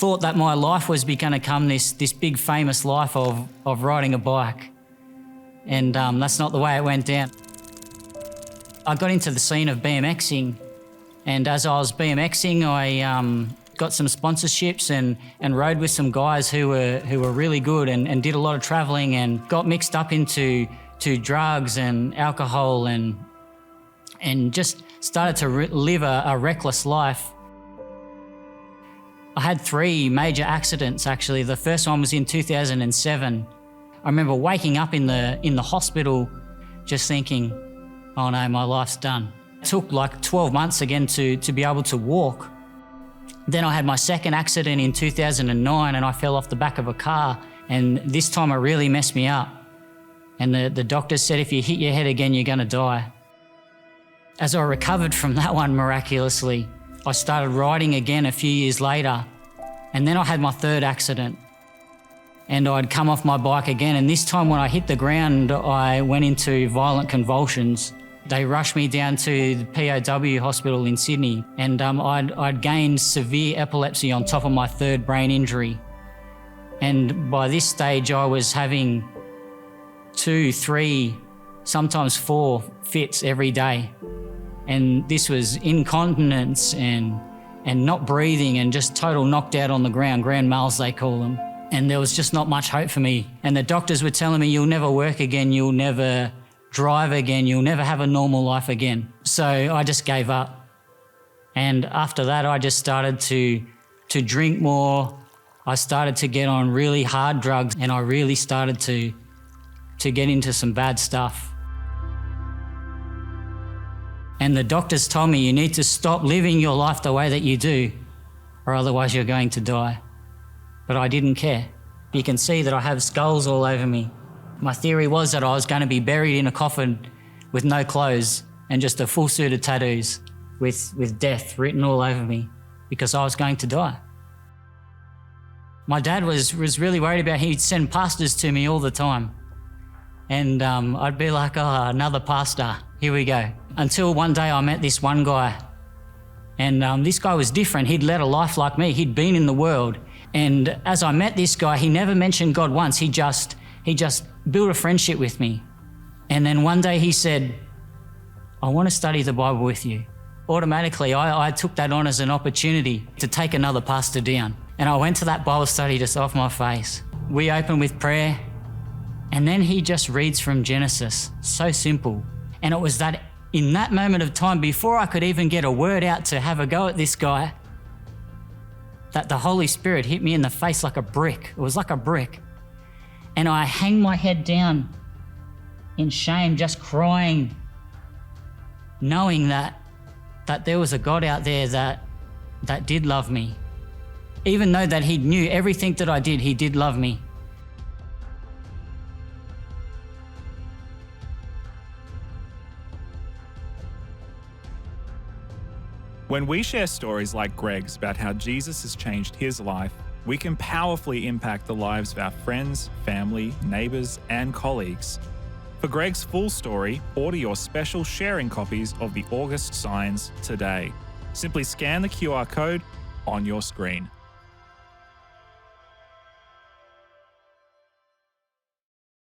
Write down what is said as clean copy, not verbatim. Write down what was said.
thought that my life was going to become this big famous life of riding a bike. And that's not the way it went down. I got into the scene of BMXing, and as I was BMXing, I got some sponsorships and rode with some guys who were really good and did a lot of travelling and got mixed up into drugs and alcohol and just started to live a reckless life. I had 3 major accidents actually. The first one was in 2007. I remember waking up in the hospital just thinking, oh no, my life's done. It took like 12 months again to be able to walk. Then I had my second accident in 2009 and I fell off the back of a car, and this time it really messed me up. And the doctor said, if you hit your head again, you're gonna die. As I recovered from that one miraculously, I started riding again a few years later, and then I had my third accident. And I'd come off my bike again, and this time when I hit the ground, I went into violent convulsions. They rushed me down to the POW hospital in Sydney, and I'd gained severe epilepsy on top of my third brain injury. And by this stage, I was having 2, 3, sometimes 4 fits every day. And this was incontinence and not breathing and just total knocked out on the ground, grand mals they call them. And there was just not much hope for me. And the doctors were telling me, you'll never work again, you'll never drive again, you'll never have a normal life again. So I just gave up. And after that, I just started to drink more. I started to get on really hard drugs, and I really started to get into some bad stuff. And the doctors told me, you need to stop living your life the way that you do, or otherwise you're going to die. But I didn't care. You can see that I have skulls all over me. My theory was that I was going to be buried in a coffin with no clothes and just a full suit of tattoos with death written all over me, because I was going to die. My dad was really worried about, he'd send pastors to me all the time. And I'd be like, oh, another pastor, here we go. Until one day I met this one guy. And this guy was different. He'd led a life like me. He'd been in the world. And as I met this guy, he never mentioned God once. He just built a friendship with me. And then one day he said, I want to study the Bible with you. Automatically, I took that on as an opportunity to take another pastor down. And I went to that Bible study just off my face. We opened with prayer, and then he just reads from Genesis. So simple. And it was that in that moment of time, before I could even get a word out to have a go at this guy, that the Holy Spirit hit me in the face like a brick. It was like a brick. And I hang my head down in shame, just crying, knowing that there was a God out there that did love me. Even though that he knew everything that I did, he did love me. When we share stories like Greg's about how Jesus has changed his life, we can powerfully impact the lives of our friends, family, neighbours, and colleagues. For Greg's full story, order your special sharing copies of the August Signs today. Simply scan the QR code on your screen.